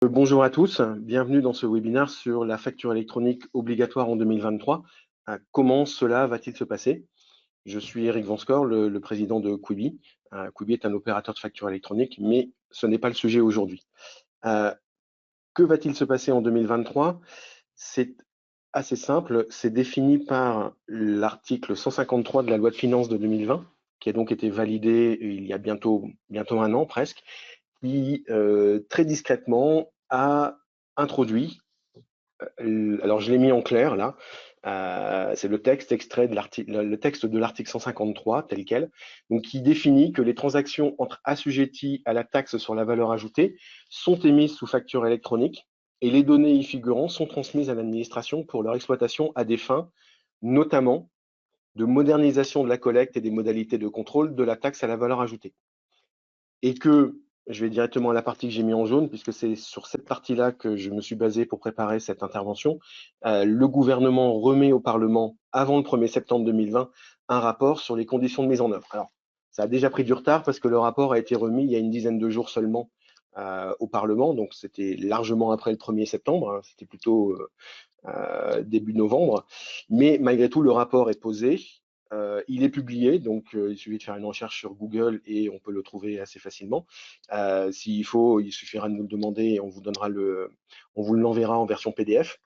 Bonjour à tous, bienvenue dans ce webinaire sur la facture électronique obligatoire en 2023. Comment cela va-t-il se passer? Je suis Eric Vanscore, le président de Quibi. Quibi est un opérateur de facture électronique, mais ce n'est pas le sujet aujourd'hui. Que va-t-il se passer en 2023? C'est assez simple, c'est défini par l'article 153 de la loi de finances de 2020, qui a donc été validé il y a bientôt un an presque, qui très discrètement a introduit, alors je l'ai mis en clair là, c'est le texte extrait de le texte de l'article 153 tel quel, donc qui définit que les transactions entre assujettis à la taxe sur la valeur ajoutée sont émises sous facture électronique et les données y figurant sont transmises à l'administration pour leur exploitation à des fins notamment de modernisation de la collecte et des modalités de contrôle de la taxe à la valeur ajoutée. Et que, je vais directement à la partie que j'ai mis en jaune, puisque c'est sur cette partie-là que je me suis basé pour préparer cette intervention, le gouvernement remet au Parlement, avant le 1er septembre 2020, un rapport sur les conditions de mise en œuvre. Alors, ça a déjà pris du retard parce que le rapport a été remis il y a une dizaine de jours seulement au Parlement, donc c'était largement après le 1er septembre, hein, c'était plutôt début novembre, mais malgré tout, le rapport est posé. Il est publié, donc il suffit de faire une recherche sur Google et on peut le trouver assez facilement. S'il faut, il suffira de nous le demander et on vous l'enverra en version PDF.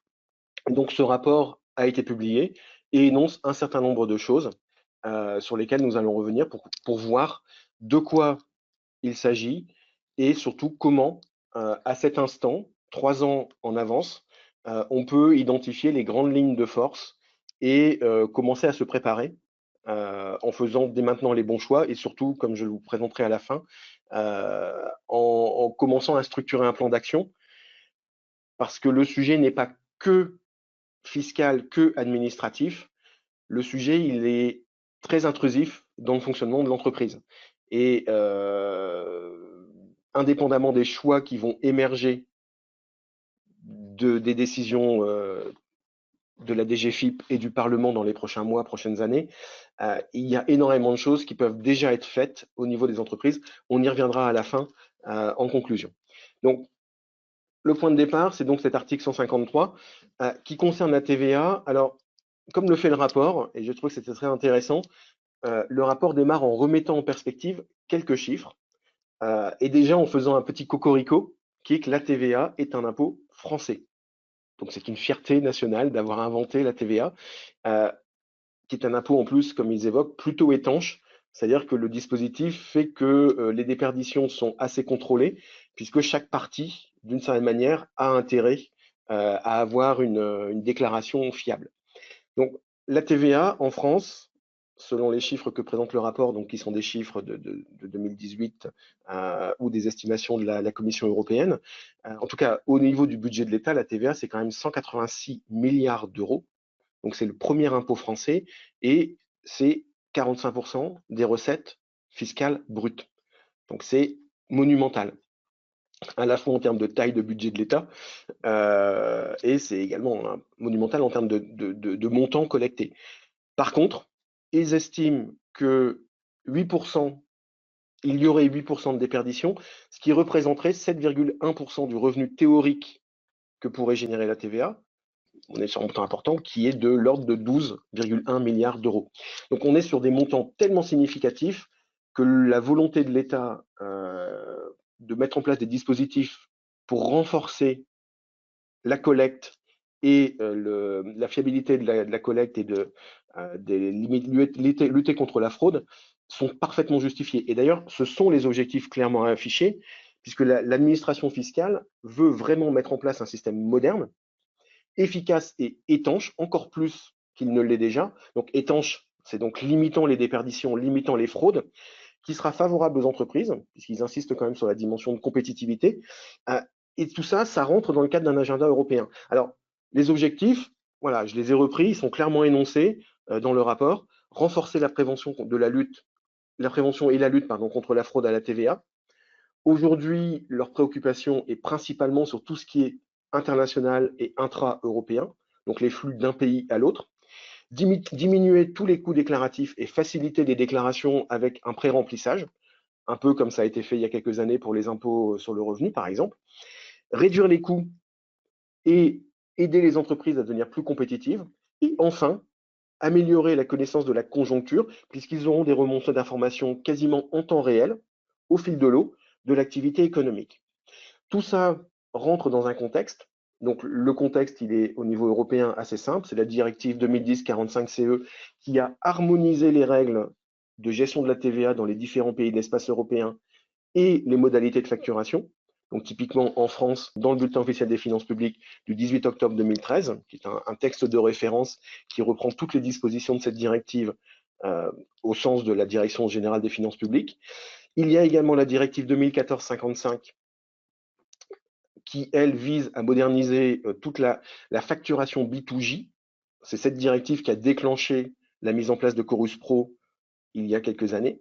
Donc ce rapport a été publié et énonce un certain nombre de choses sur lesquelles nous allons revenir pour voir de quoi il s'agit et surtout comment, à cet instant, 3 ans en avance, on peut identifier les grandes lignes de force et commencer à se préparer en faisant dès maintenant les bons choix et surtout, comme je vous présenterai à la fin, en commençant à structurer un plan d'action parce que le sujet n'est pas que fiscal, que administratif. Le sujet, il est très intrusif dans le fonctionnement de l'entreprise. Et indépendamment des choix qui vont émerger des décisions de la DGFiP et du Parlement dans les prochains mois, prochaines années, il y a énormément de choses qui peuvent déjà être faites au niveau des entreprises. On y reviendra à la fin en conclusion. Donc, le point de départ, c'est donc cet article 153 qui concerne la TVA. Alors, comme le fait le rapport, et je trouve que c'était très intéressant, le rapport démarre en remettant en perspective quelques chiffres et déjà en faisant un petit cocorico qui est que la TVA est un impôt français. Donc c'est une fierté nationale d'avoir inventé la TVA, qui est un impôt en plus, comme ils évoquent, plutôt étanche, c'est-à-dire que le dispositif fait que les déperditions sont assez contrôlées, puisque chaque partie, d'une certaine manière, a intérêt à avoir une déclaration fiable. Donc la TVA en France, selon les chiffres que présente le rapport, donc qui sont des chiffres de 2018 ou des estimations de la Commission européenne, en tout cas au niveau du budget de l'État, la TVA c'est quand même 186 milliards d'euros. Donc c'est le premier impôt français et c'est 45% des recettes fiscales brutes. Donc c'est monumental, à la fois en termes de taille de budget de l'État et c'est également monumental en termes de montants collectés. Par contre, ils estiment que 8%, il y aurait 8% de déperdition, ce qui représenterait 7,1% du revenu théorique que pourrait générer la TVA. On est sur un montant important qui est de l'ordre de 12,1 milliards d'euros. Donc on est sur des montants tellement significatifs que la volonté de l'État de mettre en place des dispositifs pour renforcer la collecte et la fiabilité de la collecte et lutter contre la fraude sont parfaitement justifiés. Et d'ailleurs, ce sont les objectifs clairement affichés, puisque l'administration fiscale veut vraiment mettre en place un système moderne, efficace et étanche, encore plus qu'il ne l'est déjà. Donc étanche, c'est donc limitant les déperditions, limitant les fraudes, qui sera favorable aux entreprises, puisqu'ils insistent quand même sur la dimension de compétitivité. Et tout ça, ça rentre dans le cadre d'un agenda européen. Alors, les objectifs, voilà, je les ai repris, ils sont clairement énoncés dans le rapport. Renforcer la prévention de la prévention et la lutte contre la fraude à la TVA. Aujourd'hui, leur préoccupation est principalement sur tout ce qui est international et intra-européen, donc les flux d'un pays à l'autre. Diminuer tous les coûts déclaratifs et faciliter les déclarations avec un pré-remplissage, un peu comme ça a été fait il y a quelques années pour les impôts sur le revenu, par exemple. réduire les coûts et aider les entreprises à devenir plus compétitives. Et enfin, améliorer la connaissance de la conjoncture, puisqu'ils auront des remontées d'informations quasiment en temps réel, au fil de l'eau, de l'activité économique. Tout ça rentre dans un contexte. Donc le contexte, il est au niveau européen assez simple. C'est la directive 2010-45-CE qui a harmonisé les règles de gestion de la TVA dans les différents pays de l'espace européen et les modalités de facturation. Donc typiquement en France, dans le bulletin officiel des finances publiques du 18 octobre 2013, qui est un texte de référence qui reprend toutes les dispositions de cette directive au sens de la Direction générale des finances publiques. Il y a également la directive 2014-55 qui, elle, vise à moderniser toute la facturation B2J. C'est cette directive qui a déclenché la mise en place de Chorus Pro il y a quelques années.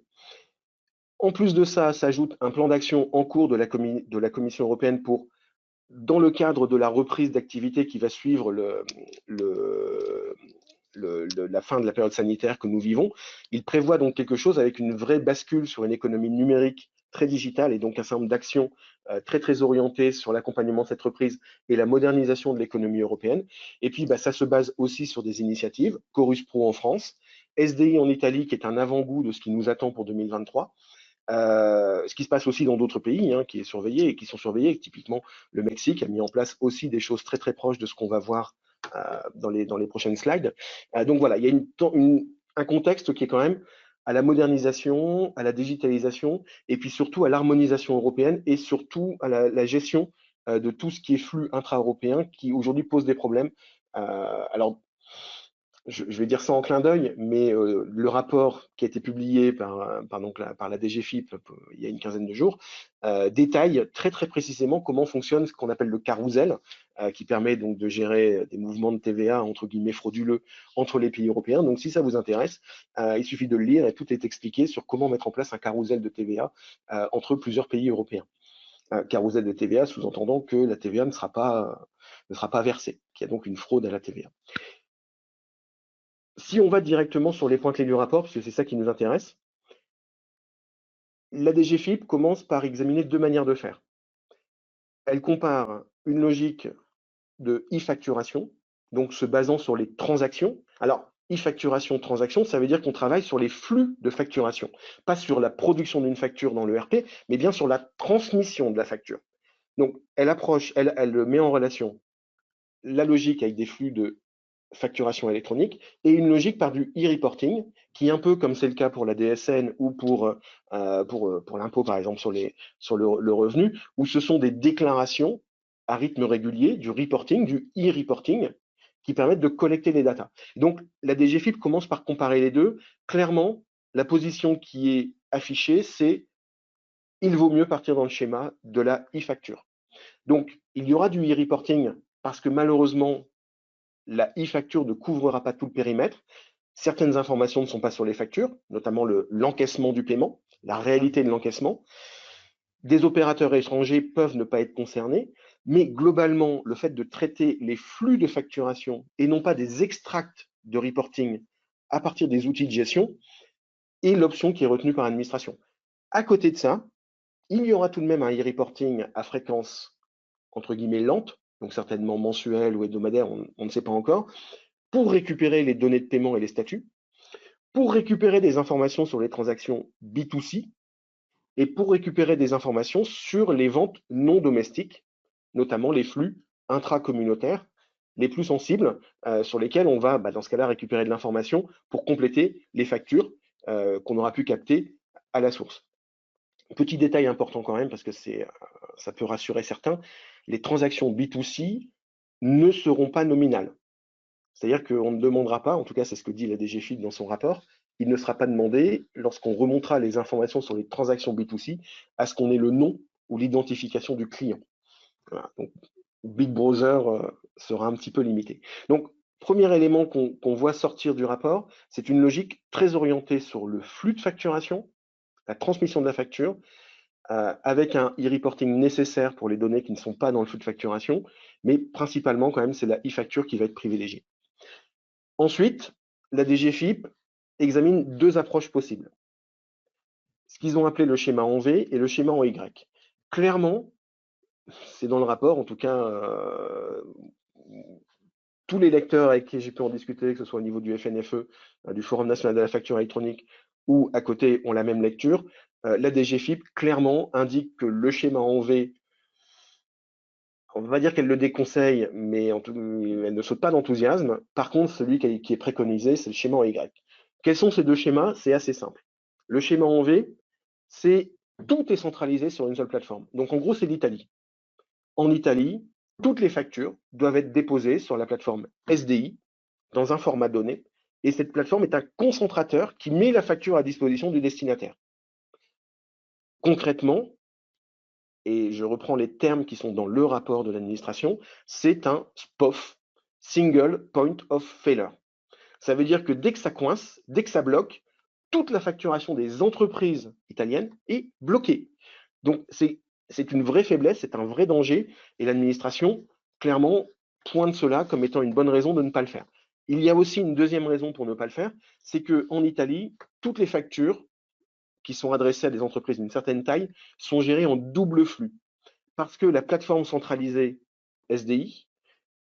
En plus de ça, s'ajoute un plan d'action en cours de la Commission européenne pour, dans le cadre de la reprise d'activité qui va suivre la fin de la période sanitaire que nous vivons, il prévoit donc quelque chose avec une vraie bascule sur une économie numérique très digitale et donc un certain nombre d'actions très orientées sur l'accompagnement de cette reprise et la modernisation de l'économie européenne. Et puis, ça se base aussi sur des initiatives, Chorus Pro en France, SDI en Italie, qui est un avant-goût de ce qui nous attend pour 2023, ce qui se passe aussi dans d'autres pays qui est surveillé et qui sont surveillés. Typiquement, le Mexique a mis en place aussi des choses très proches de ce qu'on va voir dans les prochaines slides. Donc voilà, il y a un contexte qui est quand même à la modernisation, à la digitalisation, et puis surtout à l'harmonisation européenne et surtout à la gestion de tout ce qui est flux intra-européen qui aujourd'hui pose des problèmes. Alors, je vais dire ça en clin d'œil, mais le rapport qui a été publié par la DGFiP il y a une quinzaine de jours détaille très précisément comment fonctionne ce qu'on appelle le carrousel, qui permet donc de gérer des mouvements de TVA entre guillemets frauduleux entre les pays européens. Donc si ça vous intéresse, il suffit de le lire et tout est expliqué sur comment mettre en place un carrousel de TVA entre plusieurs pays européens. Carrousel de TVA sous-entendant que la TVA ne sera pas versée, qu'il y a donc une fraude à la TVA. Si on va directement sur les points clés du rapport, parce que c'est ça qui nous intéresse, la DGFiP commence par examiner deux manières de faire. Elle compare une logique de e-facturation, donc se basant sur les transactions. Alors, e-facturation, transaction, ça veut dire qu'on travaille sur les flux de facturation, pas sur la production d'une facture dans l'ERP, mais bien sur la transmission de la facture. Donc, elle met en relation la logique avec des flux de facturation électronique et une logique par du e-reporting qui, un peu comme c'est le cas pour la DSN ou pour l'impôt par exemple sur le revenu, où ce sont des déclarations à rythme régulier, du reporting, du e-reporting, qui permettent de collecter les datas. Donc la DGFiP commence par comparer les deux. Clairement, la position qui est affichée, c'est il vaut mieux partir dans le schéma de la e-facture. Donc il y aura du e-reporting parce que malheureusement, la e-facture ne couvrira pas tout le périmètre. Certaines informations ne sont pas sur les factures, notamment l'encaissement du paiement, la réalité de l'encaissement. Des opérateurs étrangers peuvent ne pas être concernés, mais globalement, le fait de traiter les flux de facturation et non pas des extracts de reporting à partir des outils de gestion est l'option qui est retenue par l'administration. À côté de ça, il y aura tout de même un e-reporting à fréquence entre guillemets lente, donc certainement mensuelle ou hebdomadaire, on ne sait pas encore, pour récupérer les données de paiement et les statuts, pour récupérer des informations sur les transactions B2C et pour récupérer des informations sur les ventes non domestiques, notamment les flux intracommunautaires les plus sensibles sur lesquels on va, dans ce cas-là, récupérer de l'information pour compléter les factures qu'on aura pu capter à la source. Petit détail important quand même, parce que ça peut rassurer certains, les transactions B2C ne seront pas nominales. C'est-à-dire qu'on ne demandera pas, en tout cas c'est ce que dit la DGFiP dans son rapport, il ne sera pas demandé, lorsqu'on remontera les informations sur les transactions B2C, à ce qu'on ait le nom ou l'identification du client. Voilà. Donc, Big Brother sera un petit peu limité. Donc, premier élément qu'on voit sortir du rapport, c'est une logique très orientée sur le flux de facturation, la transmission de la facture, avec un e-reporting nécessaire pour les données qui ne sont pas dans le flux de facturation, mais principalement quand même c'est la e-facture qui va être privilégiée. Ensuite, la DGFiP examine deux approches possibles. Ce qu'ils ont appelé le schéma en V et le schéma en Y. Clairement, c'est dans le rapport, en tout cas, tous les lecteurs avec qui j'ai pu en discuter, que ce soit au niveau du FNFE, du Forum national de la facture électronique, ou à côté ont la même lecture, la DGFiP clairement indique que le schéma en V, on ne va pas dire qu'elle le déconseille, mais elle ne saute pas d'enthousiasme. Par contre, celui qui est préconisé, c'est le schéma en Y. Quels sont ces deux schémas? C'est assez simple. Le schéma en V, c'est tout est centralisé sur une seule plateforme. Donc en gros, c'est l'Italie. En Italie, toutes les factures doivent être déposées sur la plateforme SDI dans un format donné. Et cette plateforme est un concentrateur qui met la facture à disposition du destinataire. Concrètement, et je reprends les termes qui sont dans le rapport de l'administration, c'est un SPOF, Single Point of Failure. Ça veut dire que dès que ça coince, dès que ça bloque, toute la facturation des entreprises italiennes est bloquée. Donc c'est une vraie faiblesse, c'est un vrai danger, et l'administration, clairement, pointe cela comme étant une bonne raison de ne pas le faire. Il y a aussi une deuxième raison pour ne pas le faire, c'est qu'en Italie, toutes les factures qui sont adressées à des entreprises d'une certaine taille sont gérées en double flux, parce que la plateforme centralisée SDI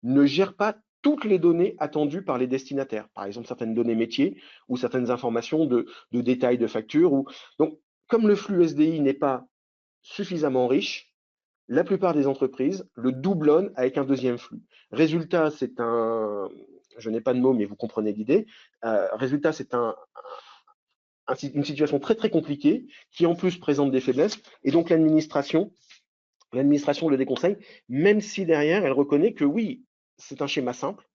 ne gère pas toutes les données attendues par les destinataires, par exemple certaines données métiers ou certaines informations de détails de facture. Donc, comme le flux SDI n'est pas suffisamment riche, la plupart des entreprises le doublonnent avec un deuxième flux. Résultat, c'est un, je n'ai pas de mots, mais vous comprenez l'idée. Résultat, c'est une situation très très compliquée qui en plus présente des faiblesses, et donc l'administration le déconseille, même si derrière elle reconnaît que oui, c'est un schéma simple,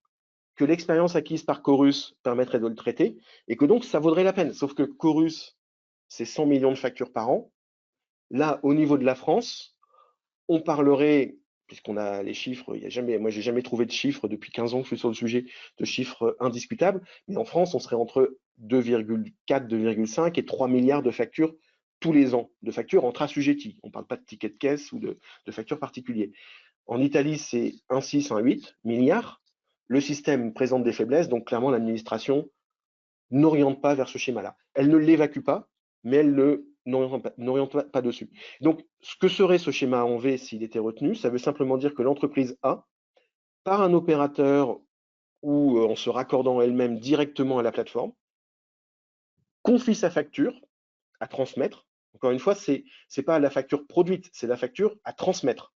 que l'expérience acquise par Chorus permettrait de le traiter, et que donc ça vaudrait la peine. Sauf que Chorus, c'est 100 millions de factures par an. Là, au niveau de la France, on parlerait, puisqu'on a les chiffres, moi j'ai jamais trouvé de chiffres depuis 15 ans que je suis sur le sujet, de chiffres indiscutables, mais en France, on serait entre 2,4, 2,5 et 3 milliards de factures tous les ans, de factures entre assujettis. On ne parle pas de tickets de caisse ou de factures particuliers. En Italie, c'est 1,6, 1,8 milliards. Le système présente des faiblesses, donc clairement l'administration n'oriente pas vers ce schéma-là. Elle ne l'évacue pas, mais elle ne n'oriente pas dessus. Donc, ce que serait ce schéma en V s'il était retenu, ça veut simplement dire que l'entreprise A, par un opérateur ou en se raccordant elle-même directement à la plateforme, confie sa facture à transmettre. Encore une fois, c'est pas la facture produite, c'est la facture à transmettre.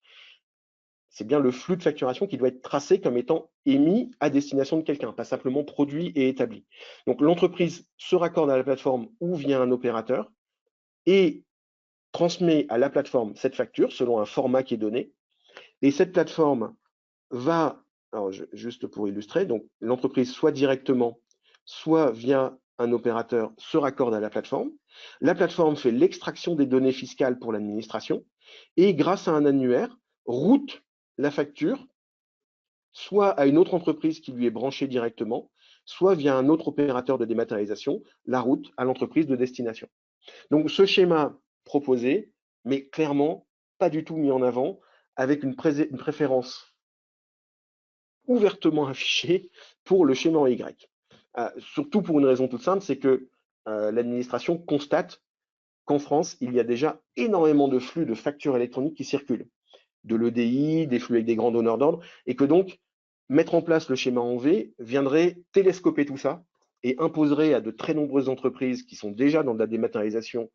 C'est bien le flux de facturation qui doit être tracé comme étant émis à destination de quelqu'un, pas simplement produit et établi. Donc l'entreprise se raccorde à la plateforme ou via un opérateur et transmet à la plateforme cette facture selon un format qui est donné. Et cette plateforme va, alors juste pour illustrer, donc l'entreprise soit directement, soit via un opérateur se raccorde à la plateforme. La plateforme fait l'extraction des données fiscales pour l'administration et grâce à un annuaire, route la facture soit à une autre entreprise qui lui est branchée directement, soit via un autre opérateur de dématérialisation, la route à l'entreprise de destination. Donc ce schéma proposé, mais clairement pas du tout mis en avant, avec une préférence ouvertement affichée pour le schéma en Y. Surtout pour une raison toute simple, c'est que l'administration constate qu'en France, il y a déjà énormément de flux de factures électroniques qui circulent, de l'EDI, des flux avec des grands donneurs d'ordre, et que donc mettre en place le schéma en V viendrait télescoper tout ça et imposerait à de très nombreuses entreprises qui sont déjà dans de la dématérialisation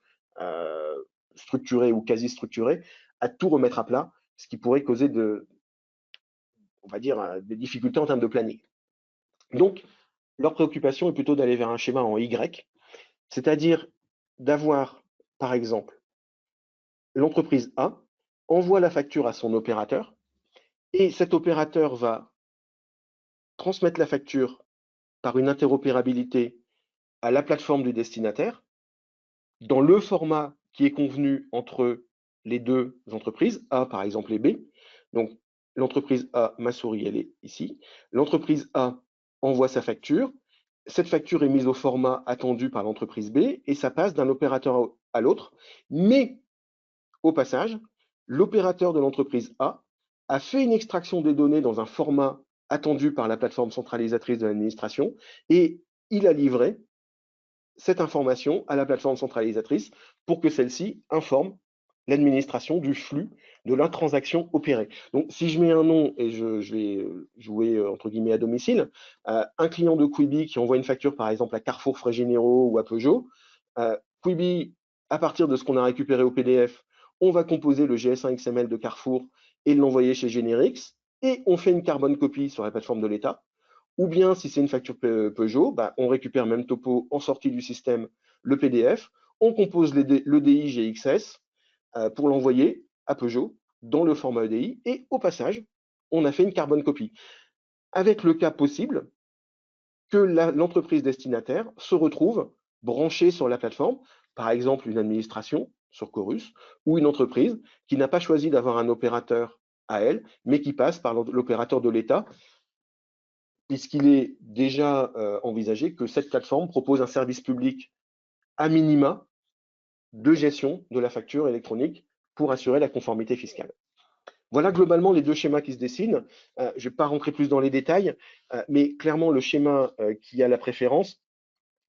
structurée ou quasi structurée à tout remettre à plat, ce qui pourrait causer on va dire, des difficultés en termes de planning. Donc, leur préoccupation est plutôt d'aller vers un schéma en Y, c'est-à-dire d'avoir, par exemple, l'entreprise A envoie la facture à son opérateur et cet opérateur va transmettre la facture par une interopérabilité à la plateforme du destinataire dans le format qui est convenu entre les deux entreprises, A par exemple et B. Donc l'entreprise A, ma souris, elle est ici. L'entreprise A envoie sa facture. Cette facture est mise au format attendu par l'entreprise B et ça passe d'un opérateur à l'autre. Mais au passage, l'opérateur de l'entreprise a fait une extraction des données dans un format attendu par la plateforme centralisatrice de l'administration et il a livré cette information à la plateforme centralisatrice pour que celle-ci informe l'administration du flux de la transaction opérée. Donc, si je mets un nom et je vais jouer entre guillemets à domicile, un client de Quibi qui envoie une facture par exemple à Carrefour Frais Généraux ou à Peugeot, Quibi, à partir de ce qu'on a récupéré au PDF, on va composer le GS1 XML de Carrefour et l'envoyer chez Generix, et on fait une carbone copie sur la plateforme de l'État. Ou bien, si c'est une facture Peugeot, on récupère même topo en sortie du système le PDF, on compose l'EDI GXS pour l'envoyer à Peugeot dans le format EDI, et au passage, on a fait une carbone copie. Avec le cas possible que l'entreprise destinataire se retrouve branchée sur la plateforme, par exemple une administration sur Chorus, ou une entreprise qui n'a pas choisi d'avoir un opérateur à elle, mais qui passe par l'opérateur de l'État, puisqu'il est déjà envisagé que cette plateforme propose un service public à minima de gestion de la facture électronique pour assurer la conformité fiscale. Voilà globalement les deux schémas qui se dessinent. Je ne vais pas rentrer plus dans les détails, mais clairement le schéma qui a la préférence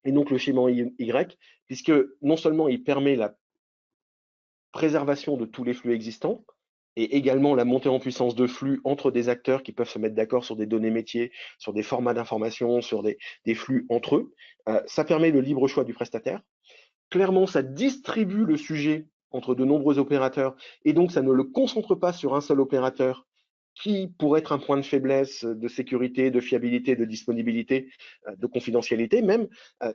est donc le schéma Y, puisque non seulement il permet la préservation de tous les flux existants, et également la montée en puissance de flux entre des acteurs qui peuvent se mettre d'accord sur des données métiers, sur des formats d'information, sur des flux entre eux. Ça permet le libre choix du prestataire. Clairement, ça distribue le sujet entre de nombreux opérateurs, et donc ça ne le concentre pas sur un seul opérateur qui pourrait être un point de faiblesse de sécurité, de fiabilité, de disponibilité, de confidentialité même.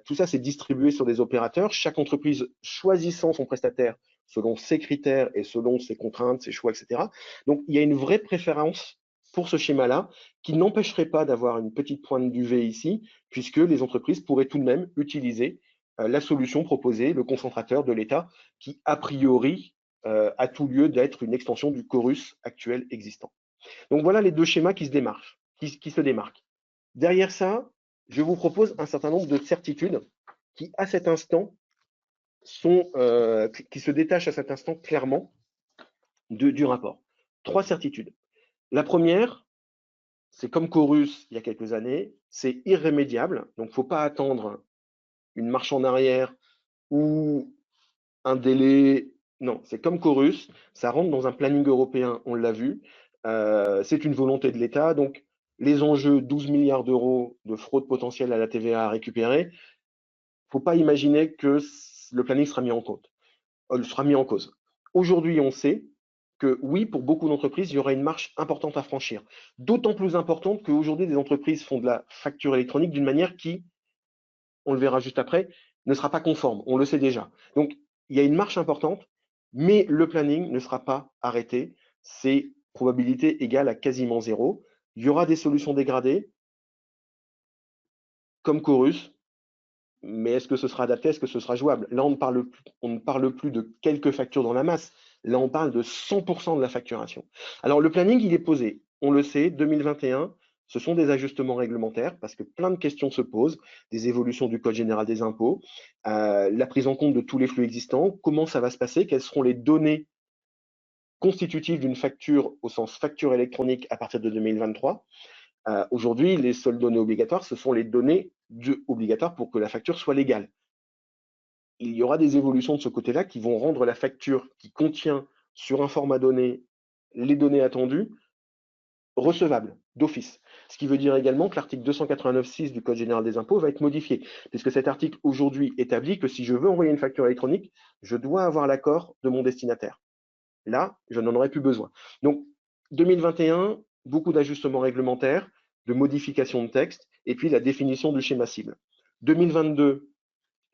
Tout ça, c'est distribué sur des opérateurs, chaque entreprise choisissant son prestataire selon ses critères et selon ses contraintes, ses choix, etc. Donc, il y a une vraie préférence pour ce schéma-là, qui n'empêcherait pas d'avoir une petite pointe d'UV ici, puisque les entreprises pourraient tout de même utiliser la solution proposée, le concentrateur de l'État, qui a priori a tout lieu d'être une extension du chorus actuel existant. Donc voilà les deux schémas qui se démarquent. Derrière ça, je vous propose un certain nombre de certitudes qui, à cet instant, qui se détachent à cet instant clairement du rapport. 3 certitudes. La première, c'est comme Chorus il y a quelques années, c'est irrémédiable, donc il ne faut pas attendre une marche en arrière ou un délai. Non, c'est comme Chorus, ça rentre dans un planning européen, on l'a vu, c'est une volonté de l'État, donc les enjeux, 12 milliards d'euros de fraude potentielle à la TVA à récupérer, il ne faut pas imaginer que le planning sera mis en cause. Aujourd'hui, on sait que oui, pour beaucoup d'entreprises, il y aura une marche importante à franchir. D'autant plus importante qu'aujourd'hui, des entreprises font de la facture électronique d'une manière qui, on le verra juste après, ne sera pas conforme, on le sait déjà. Donc, il y a une marche importante, mais le planning ne sera pas arrêté. C'est probabilité égale à quasiment 0. Il y aura des solutions dégradées, comme Chorus, mais est-ce que ce sera adapté? Est-ce que ce sera jouable? Là, on ne parle plus de quelques factures dans la masse. Là, on parle de 100% de la facturation. Alors, le planning, il est posé. On le sait, 2021, ce sont des ajustements réglementaires parce que plein de questions se posent, des évolutions du Code général des impôts, la prise en compte de tous les flux existants, comment ça va se passer, quelles seront les données constitutives d'une facture au sens facture électronique à partir de 2023. Aujourd'hui, les seules données obligatoires, ce sont les données obligatoires pour que la facture soit légale. Il y aura des évolutions de ce côté-là qui vont rendre la facture qui contient sur un format donné les données attendues recevables d'office. Ce qui veut dire également que l'article 289.6 du Code général des impôts va être modifié, puisque cet article aujourd'hui établit que si je veux envoyer une facture électronique, je dois avoir l'accord de mon destinataire. Là, je n'en aurai plus besoin. Donc, 2021, beaucoup d'ajustements réglementaires, de modifications de texte, et puis la définition du schéma cible. 2022,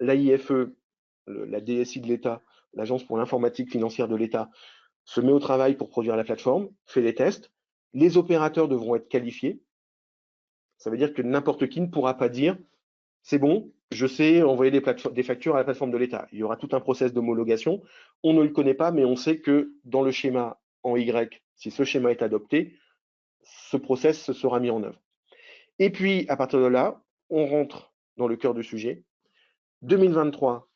l'AIFE, la DSI de l'État, l'Agence pour l'informatique financière de l'État, se met au travail pour produire la plateforme, fait les tests. Les opérateurs devront être qualifiés. Ça veut dire que n'importe qui ne pourra pas dire c'est bon, je sais envoyer des factures à la plateforme de l'État. Il y aura tout un process d'homologation. On ne le connaît pas, mais on sait que dans le schéma en Y, si ce schéma est adopté, ce process sera mis en œuvre. Et puis, à partir de là, on rentre dans le cœur du sujet. 2023,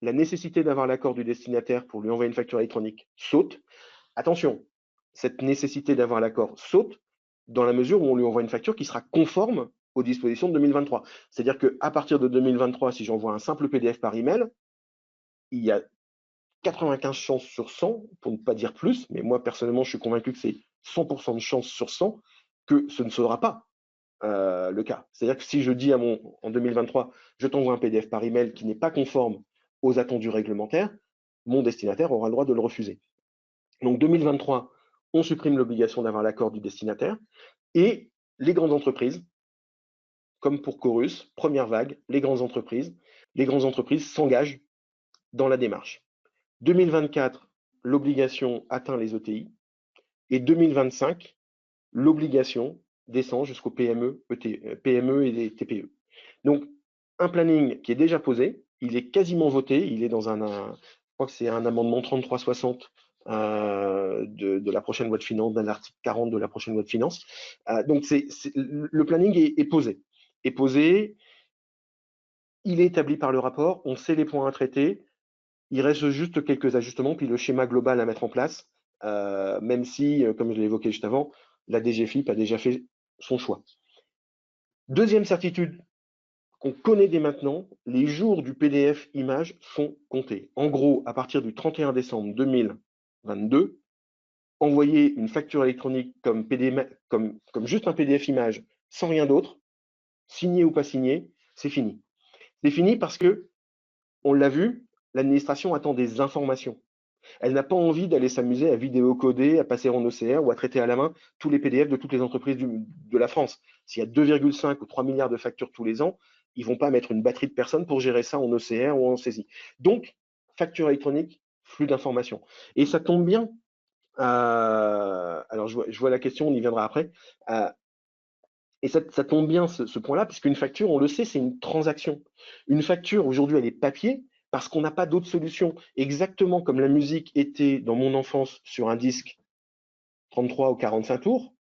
la nécessité d'avoir l'accord du destinataire pour lui envoyer une facture électronique saute. Attention, cette nécessité d'avoir l'accord saute dans la mesure où on lui envoie une facture qui sera conforme aux dispositions de 2023. C'est-à-dire qu'à partir de 2023, si j'envoie un simple PDF par email, il y a 95 chances sur 100, pour ne pas dire plus, mais moi personnellement je suis convaincu que c'est 100% de chances sur 100 que ce ne sera pas le cas. C'est-à-dire que si je dis en 2023, je t'envoie un PDF par email qui n'est pas conforme aux attendus réglementaires, mon destinataire aura le droit de le refuser. Donc 2023, on supprime l'obligation d'avoir l'accord du destinataire et les grandes entreprises, comme pour Chorus, première vague, les grandes entreprises s'engagent dans la démarche. 2024, l'obligation atteint les ETI et 2025, l'obligation descend jusqu'aux PME, PME et les TPE. Donc, un planning qui est déjà posé, il est quasiment voté, il est dans je crois que c'est un amendement 3360 de la prochaine loi de finances, d'un article 40 de la prochaine loi de finances. Donc, le planning est posé. Il est établi par le rapport, on sait les points à traiter, il reste juste quelques ajustements, puis le schéma global à mettre en place, même si, comme je l'ai évoqué juste avant, la DGFiP a déjà fait son choix. Deuxième certitude qu'on connaît dès maintenant, les jours du PDF image sont comptés. En gros, à partir du 31 décembre 2022, envoyer une facture électronique comme juste un PDF image, sans rien d'autre, signé ou pas signé, c'est fini. C'est fini parce que, on l'a vu, l'administration attend des informations. Elle n'a pas envie d'aller s'amuser à vidéocoder, à passer en OCR ou à traiter à la main tous les PDF de toutes les entreprises de la France. S'il y a 2,5 ou 3 milliards de factures tous les ans, ils ne vont pas mettre une batterie de personnes pour gérer ça en OCR ou en saisie. Donc, facture électronique, flux d'informations. Et ça tombe bien. Alors, je vois la question, on y viendra après. Et ça tombe bien ce point-là, puisqu'une facture, on le sait, c'est une transaction. Une facture, aujourd'hui, elle est papier parce qu'on n'a pas d'autre solution. Exactement comme la musique était dans mon enfance sur un disque 33 ou 45 tours,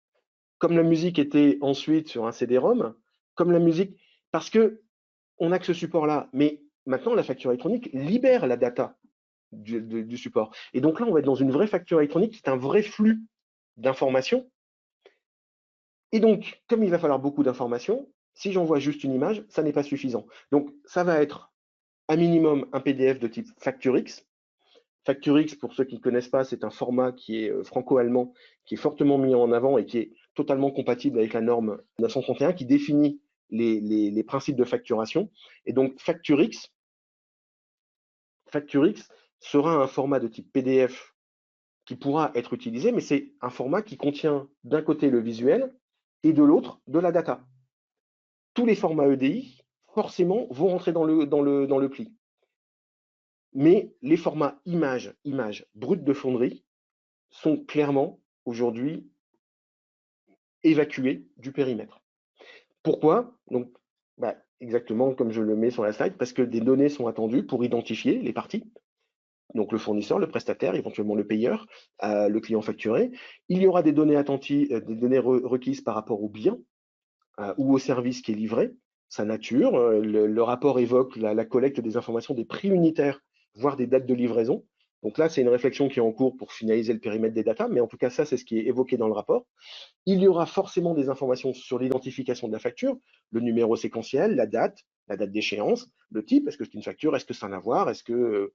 comme la musique était ensuite sur un CD-ROM, comme la musique, parce que on n'a que ce support-là. Mais maintenant, la facture électronique libère la data du support. Et donc là, on va être dans une vraie facture électronique, c'est un vrai flux d'informations. Et donc, comme il va falloir beaucoup d'informations, si j'envoie juste une image, ça n'est pas suffisant. Donc, ça va être un minimum un PDF de type FactureX. FactureX, pour ceux qui ne connaissent pas, c'est un format qui est franco-allemand, qui est fortement mis en avant et qui est totalement compatible avec la norme 931 qui définit les principes de facturation. Et donc, FactureX sera un format de type PDF qui pourra être utilisé, mais c'est un format qui contient d'un côté le visuel et de l'autre de la data. Tous les formats EDI, forcément, vont rentrer dans le pli. Mais les formats images brutes de fonderie sont clairement aujourd'hui évacués du périmètre. Pourquoi? Donc, exactement comme je le mets sur la slide, parce que des données sont attendues pour identifier les parties, donc le fournisseur, le prestataire, éventuellement le payeur, le client facturé. Il y aura des données des données requises par rapport au bien ou au service qui est livré, sa nature. Le rapport évoque la collecte des informations des prix unitaires, voire des dates de livraison. Donc là, c'est une réflexion qui est en cours pour finaliser le périmètre des datas, mais en tout cas, ça, c'est ce qui est évoqué dans le rapport. Il y aura forcément des informations sur l'identification de la facture, le numéro séquentiel, la date d'échéance, le type, est-ce que c'est une facture, est-ce que c'est un avoir, est-ce que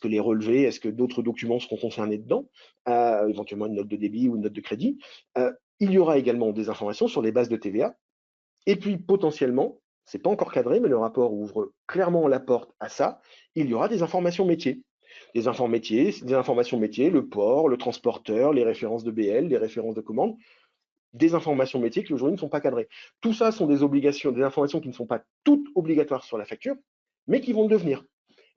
les relevés, est-ce que d'autres documents seront concernés dedans, éventuellement une note de débit ou une note de crédit. Il y aura également des informations sur les bases de TVA, et puis potentiellement, c'est pas encore cadré, mais le rapport ouvre clairement la porte à ça, il y aura des informations métiers. Des informations métiers, le port, le transporteur, les références de BL, les références de commande, des informations métiers qui aujourd'hui ne sont pas cadrées. Tout ça sont des obligations, des informations qui ne sont pas toutes obligatoires sur la facture, mais qui vont le devenir.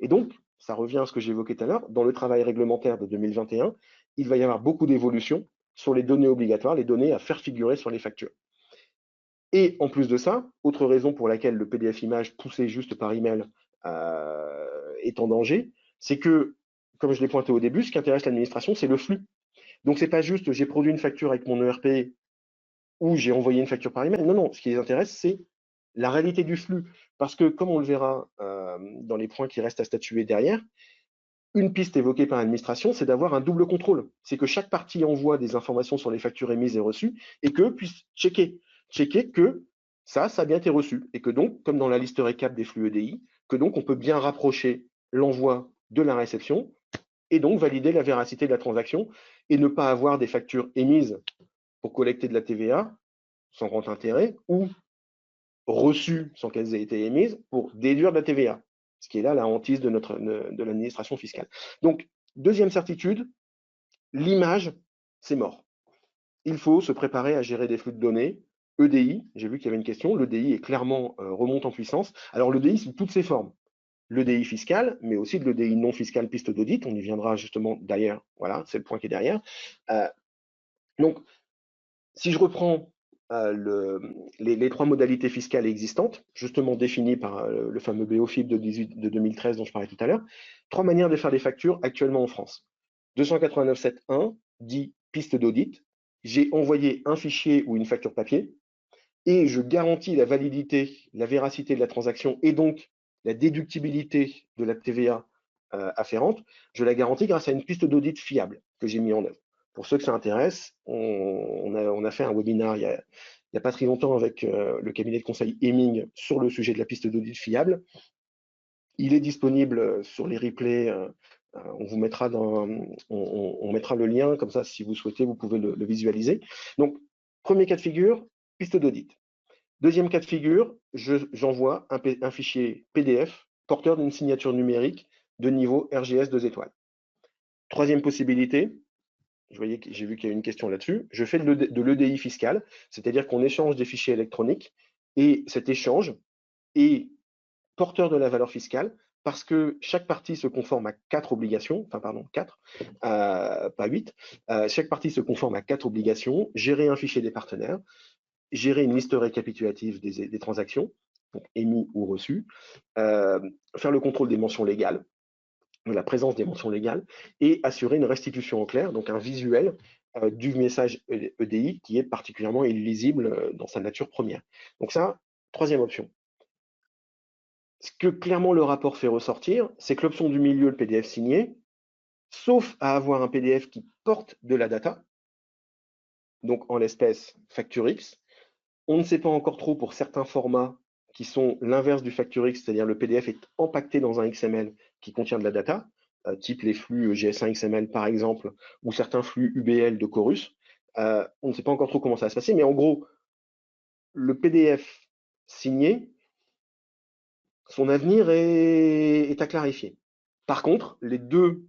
Et donc, ça revient à ce que j'évoquais tout à l'heure, dans le travail réglementaire de 2021, il va y avoir beaucoup d'évolutions sur les données obligatoires, les données à faire figurer sur les factures. Et en plus de ça, autre raison pour laquelle le PDF image poussé juste par email est en danger, c'est que, comme je l'ai pointé au début, ce qui intéresse l'administration, c'est le flux. Donc, c'est pas juste j'ai produit une facture avec mon ERP ou j'ai envoyé une facture par email. Non, non, ce qui les intéresse, c'est la réalité du flux. Parce que, comme on le verra dans les points qui restent à statuer derrière, une piste évoquée par l'administration, c'est d'avoir un double contrôle. C'est que chaque partie envoie des informations sur les factures émises et reçues et qu'eux puissent checker que ça a bien été reçu. Et que donc, comme dans la liste récap des flux EDI, que donc on peut bien rapprocher l'envoi de la réception et donc valider la véracité de la transaction et ne pas avoir des factures émises pour collecter de la TVA sans grand intérêt ou reçues sans qu'elles aient été émises pour déduire de la TVA, ce qui est là la hantise de l'administration fiscale. Donc, deuxième certitude, l'image, c'est mort. Il faut se préparer à gérer des flux de données. EDI, j'ai vu qu'il y avait une question, l'EDI est clairement remonte en puissance. Alors l'EDI, sous toutes ses formes. L'EDI fiscal, mais aussi de l'EDI non fiscal piste d'audit, on y viendra justement d'ailleurs, voilà, c'est le point qui est derrière. Donc, si je reprends les trois modalités fiscales existantes, justement définies par le fameux BOFIP de 2013 dont je parlais tout à l'heure, trois manières de faire des factures actuellement en France. 289.7.1 dit piste d'audit, j'ai envoyé un fichier ou une facture papier et je garantis la validité, la véracité de la transaction et donc la déductibilité de la TVA afférente, je la garantis grâce à une piste d'audit fiable que j'ai mis en œuvre. Pour ceux que ça intéresse, on a fait un webinaire il n'y a pas très longtemps avec le cabinet de conseil Heming sur le sujet de la piste d'audit fiable. Il est disponible sur les replays. On vous mettra on mettra le lien, comme ça, si vous souhaitez, vous pouvez le visualiser. Donc, premier cas de figure, piste d'audit. Deuxième cas de figure, j'envoie un fichier PDF porteur d'une signature numérique de niveau RGS 2 étoiles. Troisième possibilité, j'ai vu qu'il y a une question là-dessus, je fais de l'EDI fiscal, c'est-à-dire qu'on échange des fichiers électroniques et cet échange est porteur de la valeur fiscale parce que chaque partie se conforme à 4 obligations, enfin pardon, 4, pas 8, chaque partie se conforme à 4 obligations, gérer un fichier des partenaires, gérer une liste récapitulative des transactions, donc émis ou reçues, faire le contrôle des mentions légales, de la présence des mentions légales, et assurer une restitution en clair, donc un visuel du message EDI qui est particulièrement illisible dans sa nature première. Donc ça, troisième option. Ce que clairement le rapport fait ressortir, c'est que l'option du milieu, le PDF signé, sauf à avoir un PDF qui porte de la data, donc en l'espèce FactureX, on ne sait pas encore trop pour certains formats qui sont l'inverse du FactureX, c'est-à-dire le PDF est empaqueté dans un XML qui contient de la data, type les flux GS1 XML par exemple, ou certains flux UBL de Chorus. On ne sait pas encore trop comment ça va se passer, mais en gros, le PDF signé, son avenir est à clarifier. Par contre, les deux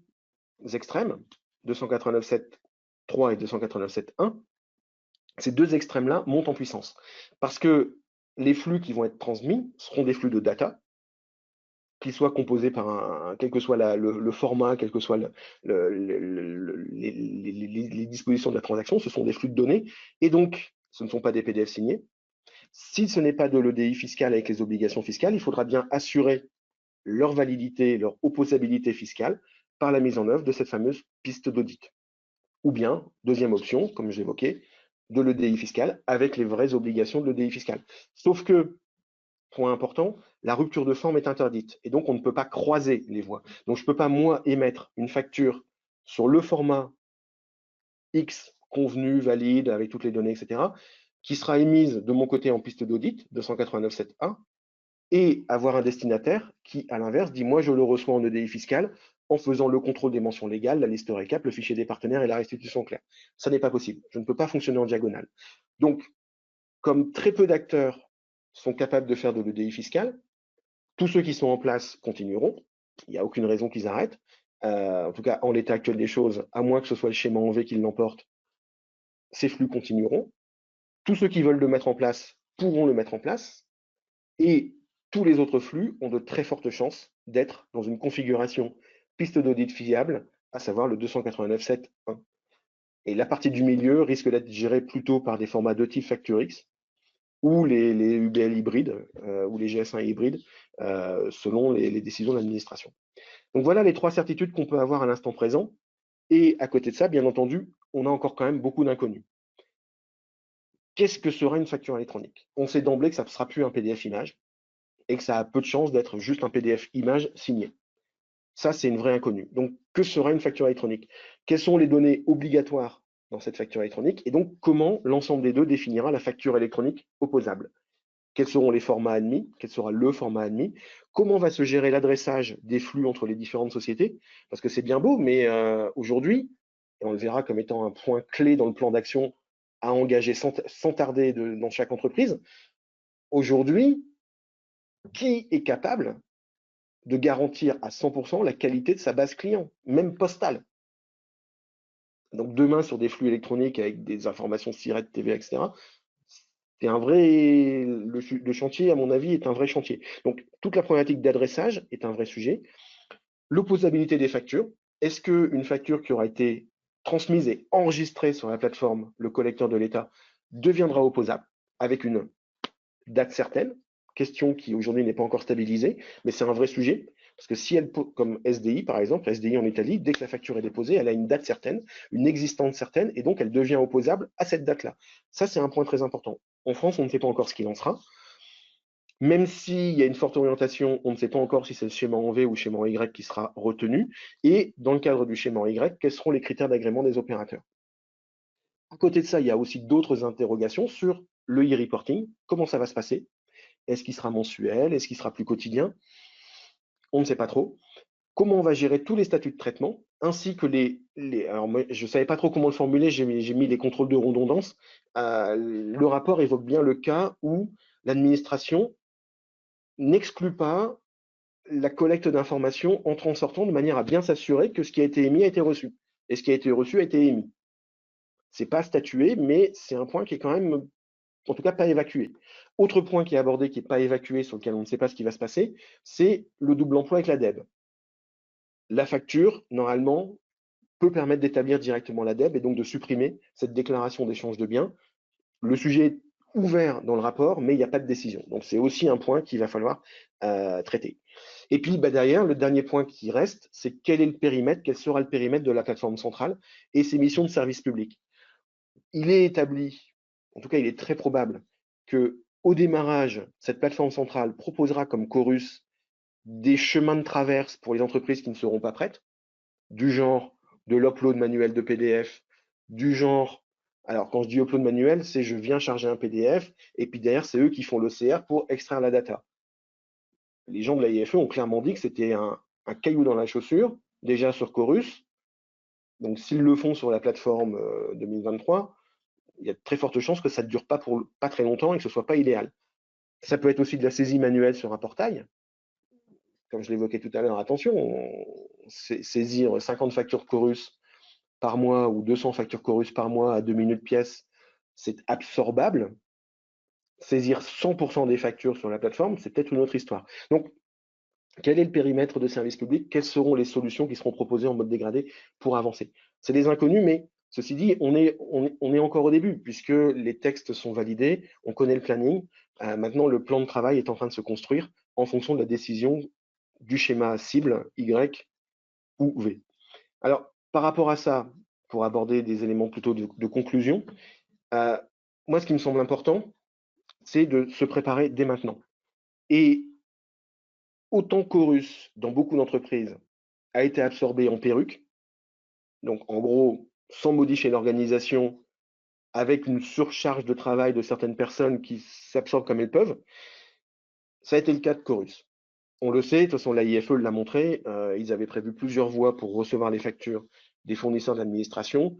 extrêmes, 289.7.3 et 289.7.1, ces deux extrêmes-là montent en puissance. Parce que les flux qui vont être transmis seront des flux de data, qu'ils soient composés par quel que soit le format, quel que soient les dispositions de la transaction, ce sont des flux de données, et donc ce ne sont pas des PDF signés. Si ce n'est pas de l'EDI fiscal avec les obligations fiscales, il faudra bien assurer leur validité, leur opposabilité fiscale par la mise en œuvre de cette fameuse piste d'audit. Ou bien, deuxième option, comme j'évoquais, de l'EDI fiscal avec les vraies obligations de l'EDI fiscal. Sauf que, point important, la rupture de forme est interdite et donc on ne peut pas croiser les voies. Donc je ne peux pas, moi, émettre une facture sur le format X convenu, valide, avec toutes les données, etc., qui sera émise de mon côté en piste d'audit, 289.7.1, et avoir un destinataire qui, à l'inverse, dit moi je le reçois en EDI fiscal en faisant le contrôle des mentions légales, la liste récap, le fichier des partenaires et la restitution claire. Ça n'est pas possible. Je ne peux pas fonctionner en diagonale. Donc, comme très peu d'acteurs sont capables de faire de l'EDI fiscal, tous ceux qui sont en place continueront. Il n'y a aucune raison qu'ils arrêtent. En tout cas, en l'état actuel des choses, à moins que ce soit le schéma en V qui l'emporte, ces flux continueront. Tous ceux qui veulent le mettre en place pourront le mettre en place. Et tous les autres flux ont de très fortes chances d'être dans une configuration piste d'audit fiable, à savoir le 289.7.1. Et la partie du milieu risque d'être gérée plutôt par des formats de type FactureX ou les UBL hybrides ou les GS1 hybrides selon les décisions de l'administration. Donc voilà les trois certitudes qu'on peut avoir à l'instant présent. Et à côté de ça, bien entendu, on a encore quand même beaucoup d'inconnus. Qu'est-ce que sera une facture électronique? On sait d'emblée que ça ne sera plus un PDF image et que ça a peu de chances d'être juste un PDF image signé. Ça, c'est une vraie inconnue. Donc, que sera une facture électronique? Quelles sont les données obligatoires dans cette facture électronique? Et donc, comment l'ensemble des deux définira la facture électronique opposable? Quels seront les formats admis? Quel sera le format admis? Comment va se gérer l'adressage des flux entre les différentes sociétés? Parce que c'est bien beau, mais aujourd'hui, et on le verra comme étant un point clé dans le plan d'action à engager sans tarder dans chaque entreprise, aujourd'hui, qui est capable de garantir à 100% la qualité de sa base client, même postale? Donc demain, sur des flux électroniques avec des informations SIRET, TVA, etc., c'est un vrai, le chantier, à mon avis, est un vrai chantier. Donc toute la problématique d'adressage est un vrai sujet. L'opposabilité des factures. Est-ce qu'une facture qui aura été transmise et enregistrée sur la plateforme, le collecteur de l'État, deviendra opposable avec une date certaine? Question qui aujourd'hui n'est pas encore stabilisée, mais c'est un vrai sujet. Parce que si elle, comme SDI par exemple, SDI en Italie, dès que la facture est déposée, elle a une date certaine, une existence certaine, et donc elle devient opposable à cette date-là. Ça, c'est un point très important. En France, on ne sait pas encore ce qu'il en sera. Même s'il y a une forte orientation, on ne sait pas encore si c'est le schéma en V ou le schéma en Y qui sera retenu. Et dans le cadre du schéma en Y, quels seront les critères d'agrément des opérateurs? À côté de ça, il y a aussi d'autres interrogations sur le e-reporting. Comment ça va se passer? Est-ce qu'il sera mensuel? Est-ce qu'il sera plus quotidien? On ne sait pas trop. Comment on va gérer tous les statuts de traitement, ainsi que alors moi, je ne savais pas trop comment le formuler, j'ai mis les contrôles de redondance. Le rapport évoque bien le cas où l'administration n'exclut pas la collecte d'informations entrant-sortant de manière à bien s'assurer que ce qui a été émis a été reçu. Et ce qui a été reçu a été émis. C'est pas statué, mais c'est un point qui est quand même, en tout cas, pas évacué. Autre point qui est abordé, qui n'est pas évacué, sur lequel on ne sait pas ce qui va se passer, c'est le double emploi avec la DEB. La facture, normalement, peut permettre d'établir directement la DEB et donc de supprimer cette déclaration d'échange de biens. Le sujet est ouvert dans le rapport, mais il n'y a pas de décision. Donc c'est aussi un point qu'il va falloir traiter. Et puis derrière, le dernier point qui reste, c'est quel est le périmètre, quel sera le périmètre de la plateforme centrale et ses missions de service public. Il est établi, en tout cas il est très probable, que au démarrage, cette plateforme centrale proposera comme chorus des chemins de traverse pour les entreprises qui ne seront pas prêtes, du genre de l'upload manuel de PDF, du genre, alors quand je dis upload manuel, c'est je viens charger un PDF et puis derrière c'est eux qui font l'OCR pour extraire la data. Les gens de la IFE ont clairement dit que c'était un caillou dans la chaussure, déjà sur Chorus. Donc s'ils le font sur la plateforme 2023, il y a de très fortes chances que ça ne dure pas très longtemps et que ce ne soit pas idéal. Ça peut être aussi de la saisie manuelle sur un portail. Comme je l'évoquais tout à l'heure, attention, saisir 50 factures Chorus par mois ou 200 factures Chorus par mois à 2 minutes pièce, c'est absorbable. Saisir 100% des factures sur la plateforme, c'est peut-être une autre histoire. Donc, quel est le périmètre de service public? Quelles seront les solutions qui seront proposées en mode dégradé pour avancer? C'est des inconnus, mais ceci dit, on est encore au début, puisque les textes sont validés, on connaît le planning. Maintenant, le plan de travail est en train de se construire en fonction de la décision du schéma cible Y ou V. Alors, par rapport à ça, pour aborder des éléments plutôt de conclusion, moi, ce qui me semble important, c'est de se préparer dès maintenant. Et autant Chorus, dans beaucoup d'entreprises, a été absorbé en perruque, donc en gros, sans modifier l'organisation, avec une surcharge de travail de certaines personnes qui s'absorbent comme elles peuvent, ça a été le cas de Chorus. On le sait, de toute façon, l'AIFE l'a montré, ils avaient prévu plusieurs voies pour recevoir les factures des fournisseurs de l'administration,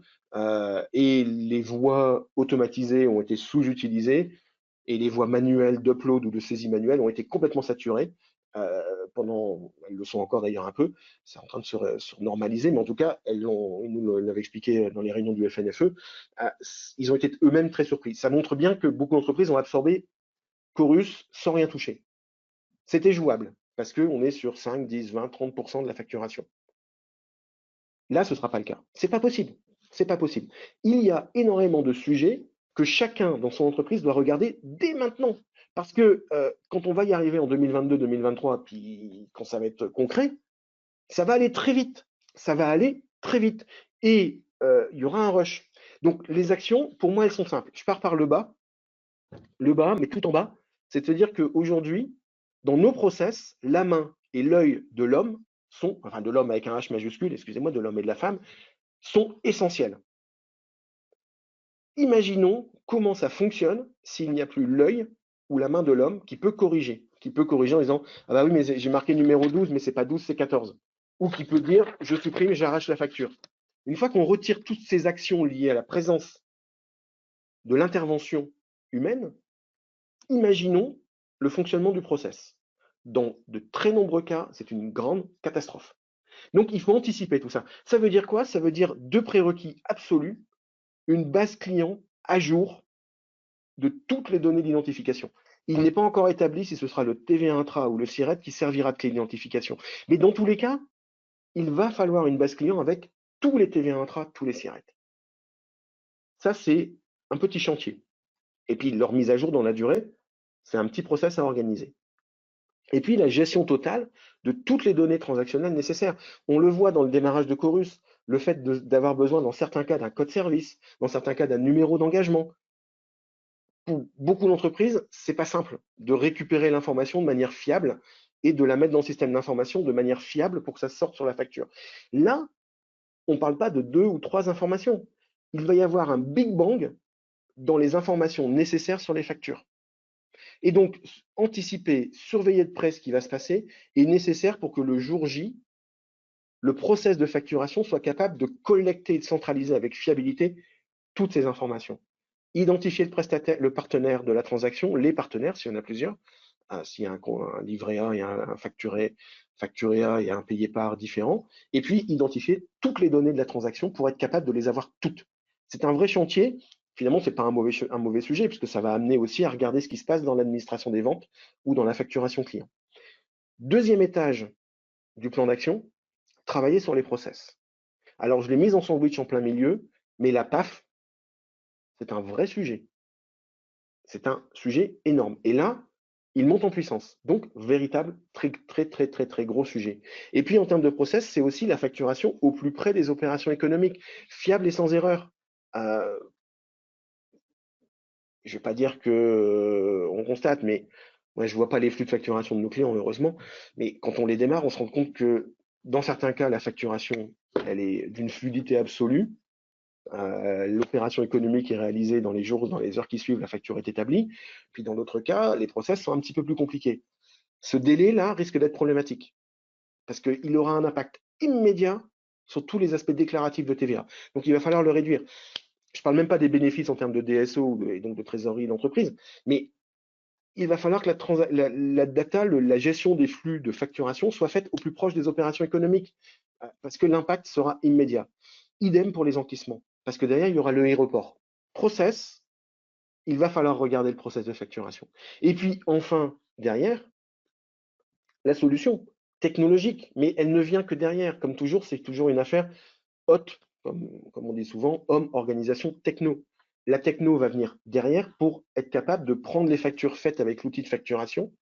et les voies automatisées ont été sous-utilisées, et les voies manuelles d'upload ou de saisie manuelle ont été complètement saturées, elles le sont encore d'ailleurs un peu, c'est en train de se normaliser, mais en tout cas, ils nous l'avaient expliqué dans les réunions du FNFE, ils ont été eux-mêmes très surpris. Ça montre bien que beaucoup d'entreprises ont absorbé Chorus sans rien toucher. C'était jouable, parce qu'on est sur 5, 10, 20, 30% de la facturation. Là, ce ne sera pas le cas. C'est pas possible. C'est pas possible. Il y a énormément de sujets que chacun dans son entreprise doit regarder dès maintenant. Parce que quand on va y arriver en 2022, 2023, puis quand ça va être concret, ça va aller très vite. Ça va aller très vite. Et il y aura un rush. Donc les actions, pour moi, elles sont simples. Je pars par le bas, mais tout en bas. C'est de se dire qu'aujourd'hui, dans nos process, la main et l'œil de l'homme sont, enfin de l'homme avec un H majuscule, excusez-moi, de l'homme et de la femme, sont essentiels. Imaginons comment ça fonctionne s'il n'y a plus l'œil ou la main de l'homme qui peut corriger. qui peut corriger en disant « Ah bah oui, mais j'ai marqué numéro 12, mais c'est pas 12, c'est 14 ». Ou qui peut dire « Je supprime et j'arrache la facture ». Une fois qu'on retire toutes ces actions liées à la présence de l'intervention humaine, imaginons le fonctionnement du process. Dans de très nombreux cas, c'est une grande catastrophe. Donc, il faut anticiper tout ça. Ça veut dire quoi? Ça veut dire deux prérequis absolus, une base client à jour de toutes les données d'identification. Il n'est pas encore établi si ce sera le TVA Intra ou le SIRET qui servira de clé d'identification. Mais dans tous les cas, il va falloir une base client avec tous les TVA Intra, tous les SIRET. Ça, c'est un petit chantier. Et puis, leur mise à jour dans la durée, c'est un petit process à organiser. Et puis, la gestion totale de toutes les données transactionnelles nécessaires. On le voit dans le démarrage de Chorus, le fait d'avoir besoin, dans certains cas, d'un code service, dans certains cas, d'un numéro d'engagement. Pour beaucoup d'entreprises, c'est pas simple de récupérer l'information de manière fiable et de la mettre dans le système d'information de manière fiable pour que ça sorte sur la facture. Là, on ne parle pas de 2 ou 3 informations. Il va y avoir un big bang dans les informations nécessaires sur les factures. Et donc, anticiper, surveiller de près ce qui va se passer est nécessaire pour que le jour J, le process de facturation soit capable de collecter et de centraliser avec fiabilité toutes ces informations. Identifier le prestataire, le partenaire de la transaction, les partenaires, s'il y en a plusieurs, s'il y a un livret A et un facturé A et un payé par différent, et puis identifier toutes les données de la transaction pour être capable de les avoir toutes. C'est un vrai chantier. Finalement, ce n'est pas un mauvais sujet, puisque ça va amener aussi à regarder ce qui se passe dans l'administration des ventes ou dans la facturation client. Deuxième étage du plan d'action, travailler sur les process. Alors, je l'ai mise en sandwich en plein milieu, mais la PAF, c'est un vrai sujet. C'est un sujet énorme. Et là, il monte en puissance. Donc, véritable, très gros sujet. Et puis, en termes de process, c'est aussi la facturation au plus près des opérations économiques, fiable et sans erreur. Je ne vais pas dire qu'on constate, mais ouais, je ne vois pas les flux de facturation de nos clients, heureusement. Mais quand on les démarre, on se rend compte que dans certains cas, la facturation, elle est d'une fluidité absolue. L'opération économique est réalisée dans les jours, dans les heures qui suivent, la facture est établie. Puis dans d'autres cas, les process sont un petit peu plus compliqués. Ce délai-là risque d'être problématique parce qu'il aura un impact immédiat sur tous les aspects déclaratifs de TVA. Donc il va falloir le réduire. Je ne parle même pas des bénéfices en termes de DSO et donc de trésorerie d'entreprise, mais il va falloir que la data, la gestion des flux de facturation soit faite au plus proche des opérations économiques parce que l'impact sera immédiat. Idem pour les encaissements, parce que derrière, il y aura le e-report. Process, il va falloir regarder le process de facturation. Et puis, enfin, derrière, la solution technologique, mais elle ne vient que derrière. Comme toujours, c'est toujours une affaire haute, comme on dit souvent, homme, organisation, techno. La techno va venir derrière pour être capable de prendre les factures faites avec l'outil de facturation,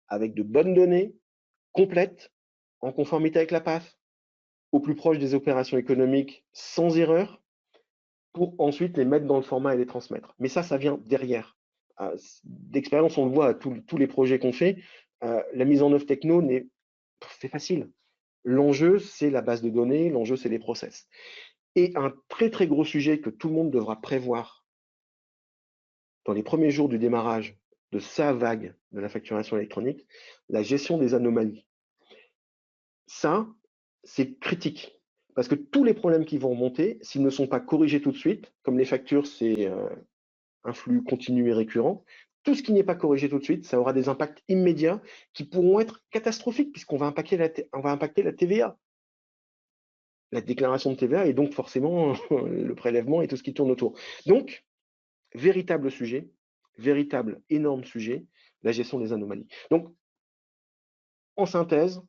avec de bonnes données, complètes, en conformité avec la PAF, au plus proche des opérations économiques, sans erreur, pour ensuite les mettre dans le format et les transmettre. Mais ça vient derrière. D'expérience, on le voit à tous les projets qu'on fait, la mise en œuvre techno, c'est facile. L'enjeu, c'est la base de données, l'enjeu, c'est les process. Et un très gros sujet que tout le monde devra prévoir dans les premiers jours du démarrage de sa vague de la facturation électronique, la gestion des anomalies. Ça, c'est critique. Parce que tous les problèmes qui vont remonter, s'ils ne sont pas corrigés tout de suite, comme les factures, c'est un flux continu et récurrent, tout ce qui n'est pas corrigé tout de suite, ça aura des impacts immédiats qui pourront être catastrophiques puisqu'on va impacter la TVA. La déclaration de TVA et donc forcément le prélèvement et tout ce qui tourne autour. Donc, véritable sujet, véritable énorme sujet, la gestion des anomalies. Donc, en synthèse,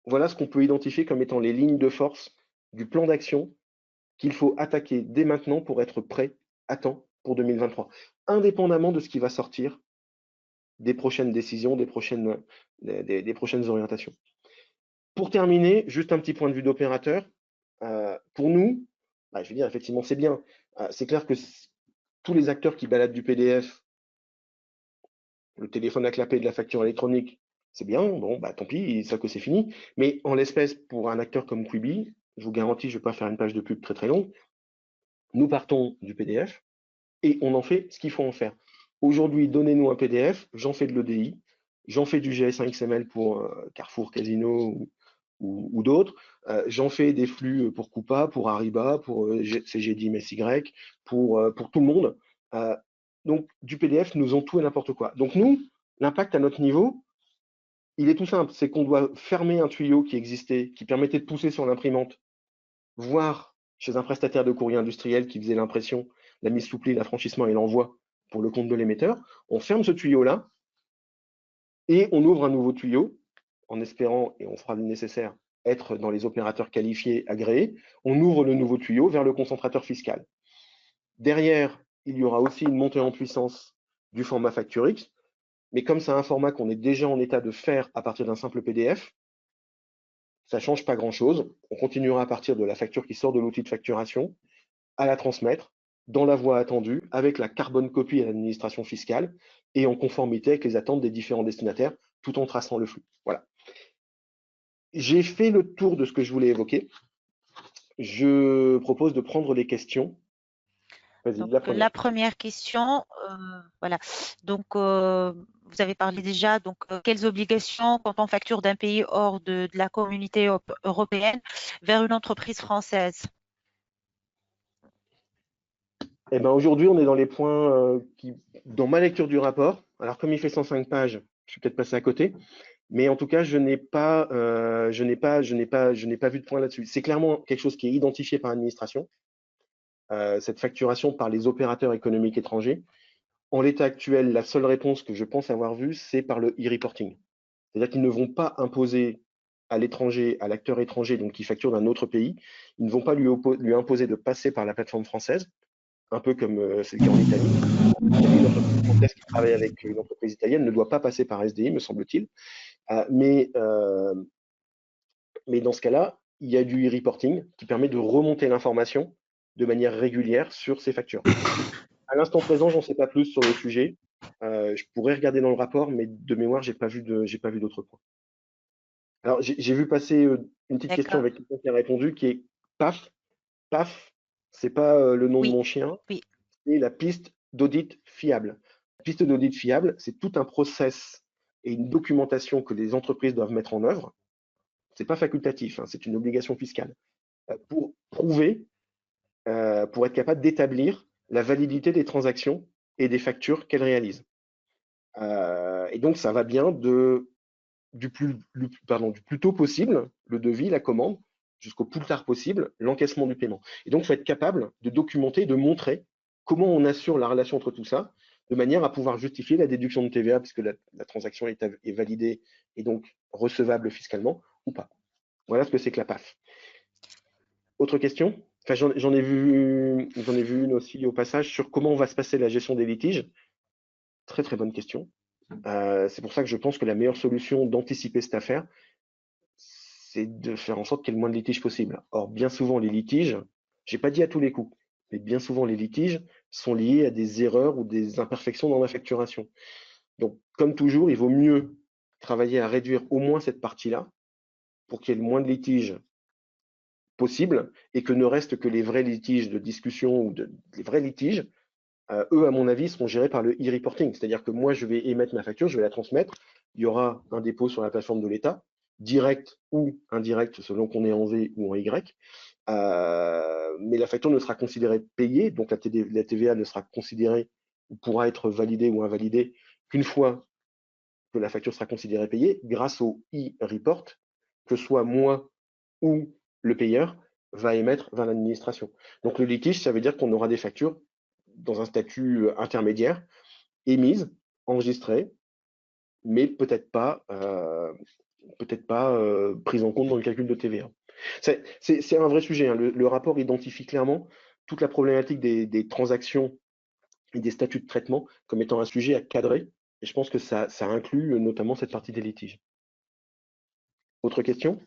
voilà ce qu'on peut identifier comme étant les lignes de force du plan d'action qu'il faut attaquer dès maintenant pour être prêt à temps pour 2023, indépendamment de ce qui va sortir des prochaines décisions, des prochaines orientations. Pour terminer, juste un petit point de vue d'opérateur. Pour nous, je veux dire, effectivement, c'est bien. C'est clair que tous les acteurs qui baladent du PDF, le téléphone à clapet de la facture électronique, c'est bien, bon, tant pis, ils savent que c'est fini. Mais en l'espèce, pour un acteur comme Quibi, je vous garantis, je ne vais pas faire une page de pub très longue, nous partons du PDF et on en fait ce qu'il faut en faire. Aujourd'hui, donnez-nous un PDF, j'en fais de l'EDI, J'en fais du GS1 XML pour Carrefour, Casino ou d'autres. J'en fais des flux pour Coupa, pour Ariba, pour CGD MSY, pour tout le monde. Donc, du PDF, nous ont tout et n'importe quoi. Donc, nous, l'impact à notre niveau, il est tout simple. C'est qu'on doit fermer un tuyau qui existait, qui permettait de pousser sur l'imprimante, voire chez un prestataire de courrier industriel qui faisait l'impression, la mise sous pli, l'affranchissement et l'envoi pour le compte de l'émetteur. On ferme ce tuyau-là et on ouvre un nouveau tuyau en espérant, et on fera le nécessaire, être dans les opérateurs qualifiés agréés. On ouvre le nouveau tuyau vers le concentrateur fiscal. Derrière, il y aura aussi une montée en puissance du format FactureX, mais comme c'est un format qu'on est déjà en état de faire à partir d'un simple PDF, ça ne change pas grand-chose. On continuera à partir de la facture qui sort de l'outil de facturation, à la transmettre dans la voie attendue, avec la carbone copie à l'administration fiscale et en conformité avec les attentes des différents destinataires, tout en traçant le flux. Voilà. J'ai fait le tour de ce que je voulais évoquer. Je propose de prendre les questions. Vas-y, Donc, la première. la première question, voilà. Donc, vous avez parlé déjà, donc, quelles obligations quand on facture d'un pays hors de la communauté européenne vers une entreprise française? Eh ben, aujourd'hui, on est dans les points qui, dans ma lecture du rapport, alors comme il fait 105 pages, je suis peut-être passé à côté, mais en tout cas, je n'ai pas vu de point là-dessus. C'est clairement quelque chose qui est identifié par l'administration, cette facturation par les opérateurs économiques étrangers. En l'état actuel, la seule réponse que je pense avoir vue, c'est par le e-reporting. C'est-à-dire qu'ils ne vont pas imposer à l'étranger, à l'acteur étranger, donc qui facture d'un autre pays, ils ne vont pas lui imposer de passer par la plateforme française, un peu comme c'est le cas en Italie. Une entreprise française qui travaille avec une entreprise italienne ne doit pas passer par SDI, me semble-t-il. Mais dans ce cas-là, il y a du e-reporting qui permet de remonter l'information de manière régulière sur ces factures. À l'instant présent, j'en sais pas plus sur le sujet. Je pourrais regarder dans le rapport, mais de mémoire, j'ai pas vu d'autres points. Alors, j'ai vu passer une petite question D'accord. avec quelqu'un qui a répondu, qui est PAF. PAF, c'est pas le nom de Oui, mon chien, oui. c'est la piste d'audit fiable. La piste d'audit fiable, c'est tout un process et une documentation que les entreprises doivent mettre en œuvre. C'est pas facultatif, hein, c'est une obligation fiscale pour prouver, pour être capable d'établir la validité des transactions et des factures qu'elles réalisent. Et donc, ça va bien du plus tôt possible, le devis, la commande, jusqu'au plus tard possible, l'encaissement du paiement. Et donc, il faut être capable de documenter, de montrer comment on assure la relation entre tout ça, de manière à pouvoir justifier la déduction de TVA, puisque la transaction est validée et donc recevable fiscalement, ou pas. Voilà ce que c'est que la PAF. Autre question? Enfin, j'en ai vu une aussi au passage sur comment va se passer la gestion des litiges. Très très bonne question. C'est pour ça que je pense que la meilleure solution d'anticiper cette affaire, c'est de faire en sorte qu'il y ait le moins de litiges possible. Or, bien souvent, les litiges, j'ai pas dit à tous les coups, mais bien souvent, les litiges sont liés à des erreurs ou des imperfections dans la facturation. Donc, comme toujours, il vaut mieux travailler à réduire au moins cette partie-là pour qu'il y ait le moins de litiges possible et que ne restent que les vrais litiges de discussion ou les vrais litiges. Eux, à mon avis, seront gérés par le e-reporting. C'est-à-dire que moi, je vais émettre ma facture, je vais la transmettre. Il y aura un dépôt sur la plateforme de l'État, direct ou indirect, selon qu'on est en V ou en Y. Mais la facture ne sera considérée payée, donc la TVA ne sera considérée ou pourra être validée ou invalidée qu'une fois que la facture sera considérée payée, grâce au e-report, que soit moi ou le payeur va émettre vers l'administration. Donc le litige, ça veut dire qu'on aura des factures dans un statut intermédiaire, émises, enregistrées, mais peut-être pas prises en compte dans le calcul de TVA. C'est un vrai sujet, hein. Le rapport identifie clairement toute la problématique des transactions et des statuts de traitement comme étant un sujet à cadrer, et je pense que ça inclut notamment cette partie des litiges. Autre question?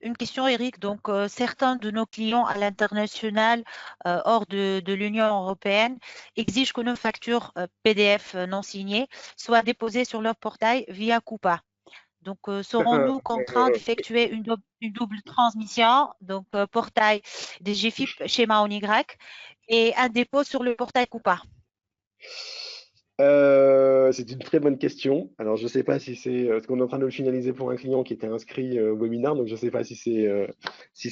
Une question, Eric. Donc, certains de nos clients à l'international, hors de l'Union européenne, exigent que nos factures PDF non signées soient déposées sur leur portail via Coupa. Donc, serons-nous contraints d'effectuer une double transmission, donc portail des GFIP schéma en Y et un dépôt sur le portail Coupa? C'est une très bonne question. Alors, je ne sais pas si c'est parce qu'on est en train de le finaliser pour un client qui était inscrit au webinaire, donc je ne sais pas si c'est si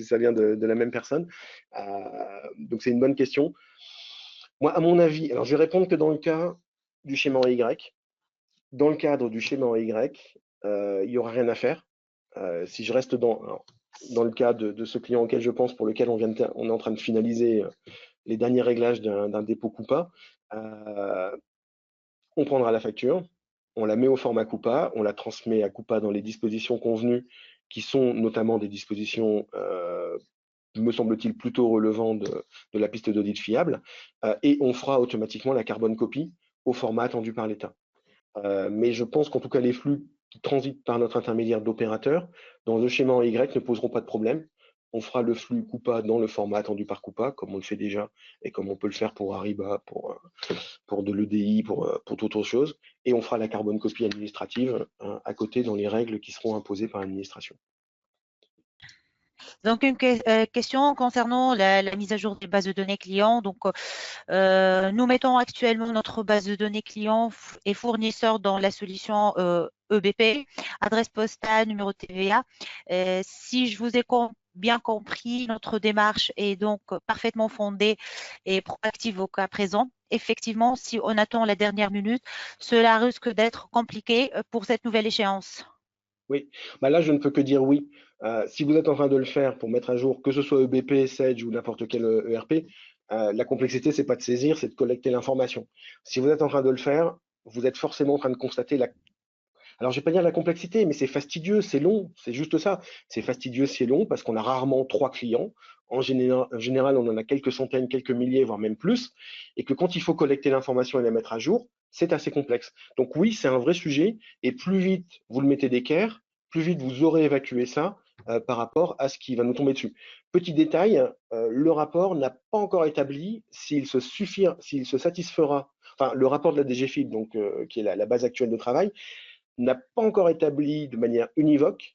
ça vient de la même personne. Donc, c'est une bonne question. Moi, à mon avis, alors je vais répondre que dans le cas du schéma en Y. Dans le cadre du schéma en Y, il n'y aura rien à faire. Si je reste dans le cas de ce client auquel je pense, pour lequel on est en train de finaliser les derniers réglages d'un dépôt Coupa, on prendra la facture, on la met au format Coupa, on la transmet à Coupa dans les dispositions convenues, qui sont notamment des dispositions, me semble-t-il, plutôt relevant de la piste d'audit fiable, et on fera automatiquement la carbone copie au format attendu par l'État. Mais je pense qu'en tout cas, les flux qui transitent par notre intermédiaire d'opérateur, dans le schéma en Y, ne poseront pas de problème. On fera le flux Coupa dans le format attendu par Coupa, comme on le fait déjà, et comme on peut le faire pour Ariba, pour de l'EDI, pour toute autre chose. Et on fera la carbone copie administrative à côté dans les règles qui seront imposées par l'administration. Donc, une question concernant la mise à jour des bases de données clients. Donc, nous mettons actuellement notre base de données clients et fournisseurs dans la solution EBP, adresse postale, numéro TVA. Si je vous ai bien compris, notre démarche est donc parfaitement fondée et proactive au cas présent. Effectivement, si on attend la dernière minute, cela risque d'être compliqué pour cette nouvelle échéance. Oui, bah là, je ne peux que dire oui. Si vous êtes en train de le faire pour mettre à jour, que ce soit EBP, Sage ou n'importe quel ERP, la complexité, c'est pas de saisir, c'est de collecter l'information. Si vous êtes en train de le faire, vous êtes forcément en train de constater alors, je vais pas dire la complexité, mais c'est fastidieux, c'est long, c'est juste ça. C'est fastidieux, c'est long, parce qu'on a rarement 3 clients. En général, on en a quelques centaines, quelques milliers, voire même plus. Et que quand il faut collecter l'information et la mettre à jour, c'est assez complexe. Donc oui, c'est un vrai sujet. Et plus vite vous le mettez d'équerre, plus vite vous aurez évacué ça par rapport à ce qui va nous tomber dessus. Petit détail, le rapport n'a pas encore établi s'il se satisfera, enfin le rapport de la DGFiP, donc qui est la base actuelle de travail, n'a pas encore établi de manière univoque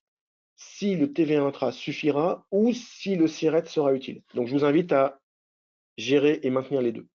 si le TVA intra suffira ou si le SIRET sera utile. Donc je vous invite à gérer et maintenir les deux.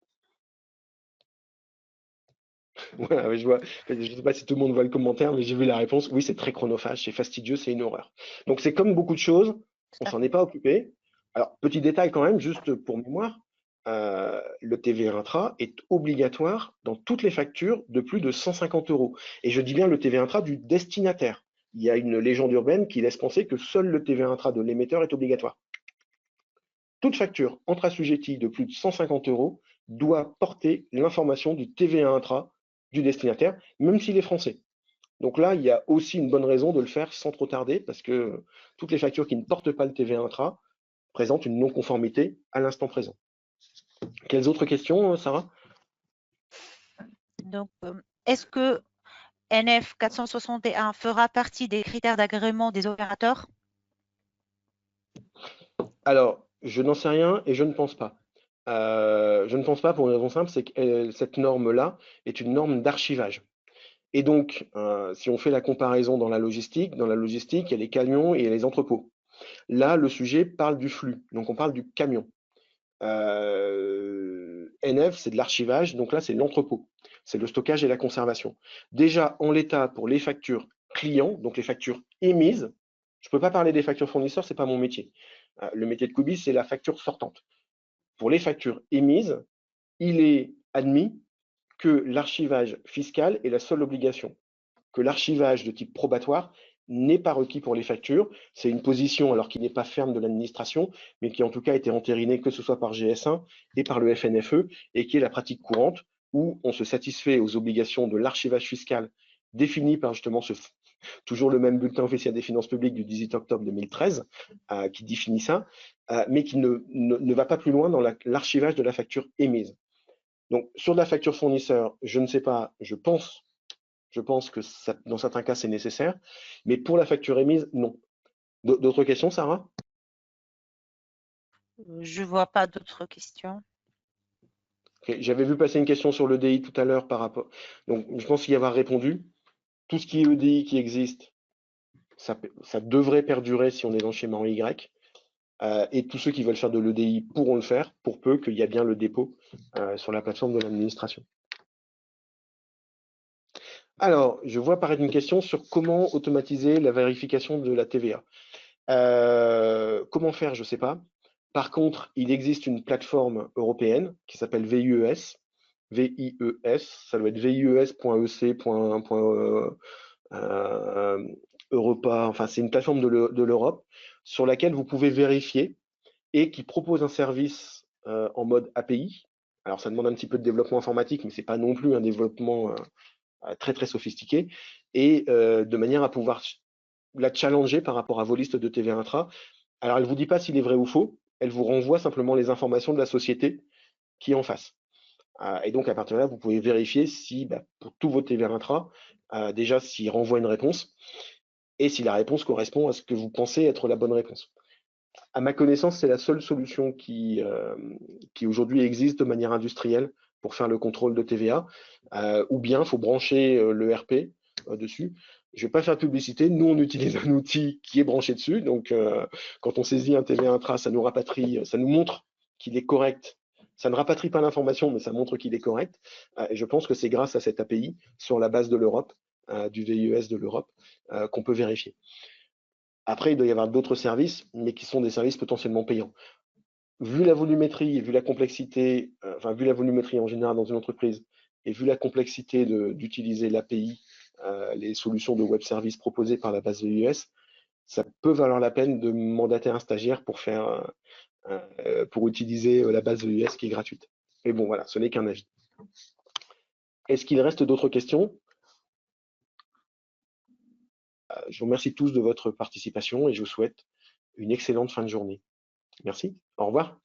Voilà, je ne sais pas si tout le monde voit le commentaire, mais j'ai vu la réponse. Oui, c'est très chronophage, c'est fastidieux, c'est une horreur. Donc c'est comme beaucoup de choses, on s'en est pas occupé. Alors, petit détail quand même, juste pour mémoire, le TVA intra est obligatoire dans toutes les factures de plus de 150 euros. Et je dis bien le TVA intra du destinataire. Il y a une légende urbaine qui laisse penser que seul le TVA intra de l'émetteur est obligatoire. Toute facture entre assujettis de plus de 150 euros doit porter l'information du TVA intra du destinataire, même s'il est français. Donc là, il y a aussi une bonne raison de le faire sans trop tarder, parce que toutes les factures qui ne portent pas le TVA intra présentent une non-conformité à l'instant présent. Quelles autres questions, Sarah? Donc, est-ce que NF 461 fera partie des critères d'agrément des opérateurs? Alors, je n'en sais rien et je ne pense pas. Je ne pense pas pour une raison simple, c'est que cette norme-là est une norme d'archivage. Et donc, si on fait la comparaison dans la logistique, il y a les camions et il y a les entrepôts. Là, le sujet parle du flux, donc on parle du camion. NF, c'est de l'archivage, donc là, c'est l'entrepôt. C'est le stockage et la conservation. Déjà, en l'état, pour les factures clients, donc les factures émises, je ne peux pas parler des factures fournisseurs, ce n'est pas mon métier. Le métier de Kubi, c'est la facture sortante. Pour les factures émises, il est admis que l'archivage fiscal est la seule obligation, que l'archivage de type probatoire n'est pas requis pour les factures. C'est une position, alors qui n'est pas ferme de l'administration, mais qui en tout cas a été entérinée que ce soit par GS1 et par le FNFE, et qui est la pratique courante, où on se satisfait aux obligations de l'archivage fiscal défini par justement toujours le même bulletin officiel des finances publiques du 18 octobre 2013, qui définit ça, mais qui ne va pas plus loin dans l'archivage de la facture émise. Donc, sur la facture fournisseur, je ne sais pas, je pense que dans certains cas, c'est nécessaire, mais pour la facture émise, non. D'autres questions, Sarah? Je ne vois pas d'autres questions. Okay. J'avais vu passer une question sur l'EDI tout à l'heure par rapport. Donc, je pense y avoir répondu. Tout ce qui est EDI qui existe, ça devrait perdurer si on est dans le schéma en Y. Et tous ceux qui veulent faire de l'EDI pourront le faire, pour peu qu'il y ait bien le dépôt sur la plateforme de l'administration. Alors, je vois apparaître une question sur comment automatiser la vérification de la TVA. Comment faire, je ne sais pas. Par contre, il existe une plateforme européenne qui s'appelle VIES. VIES, ça doit être vies.ec.europa, enfin c'est une plateforme de l'Europe sur laquelle vous pouvez vérifier et qui propose un service en mode API. Alors ça demande un petit peu de développement informatique, mais c'est pas non plus un développement très très sophistiqué, et de manière à pouvoir la challenger par rapport à vos listes de TVA intra. Alors elle ne vous dit pas s'il est vrai ou faux, elle vous renvoie simplement les informations de la société qui est en face. Et donc à partir de là, vous pouvez vérifier si, pour tous vos TVA intra, déjà s'il renvoie une réponse, et si la réponse correspond à ce que vous pensez être la bonne réponse. À ma connaissance, c'est la seule solution qui aujourd'hui existe de manière industrielle pour faire le contrôle de TVA, ou bien il faut brancher l'ERP dessus. Je ne vais pas faire de publicité, nous on utilise un outil qui est branché dessus, donc quand on saisit un TVA intra, ça nous rapatrie, ça nous montre qu'il est correct. Ça ne rapatrie pas l'information, mais ça montre qu'il est correct. Et je pense que c'est grâce à cette API, sur la base de l'Europe, du VIES de l'Europe, qu'on peut vérifier. Après, il doit y avoir d'autres services, mais qui sont des services potentiellement payants. Vu la volumétrie et vu la complexité, enfin vu la volumétrie en général dans une entreprise, et vu la complexité d'utiliser l'API, les solutions de web service proposées par la base VUS, ça peut valoir la peine de mandater un stagiaire pour utiliser la base VUS qui est gratuite. Mais bon, voilà, ce n'est qu'un avis. Est-ce qu'il reste d'autres questions? Je vous remercie tous de votre participation et je vous souhaite une excellente fin de journée. Merci, au revoir.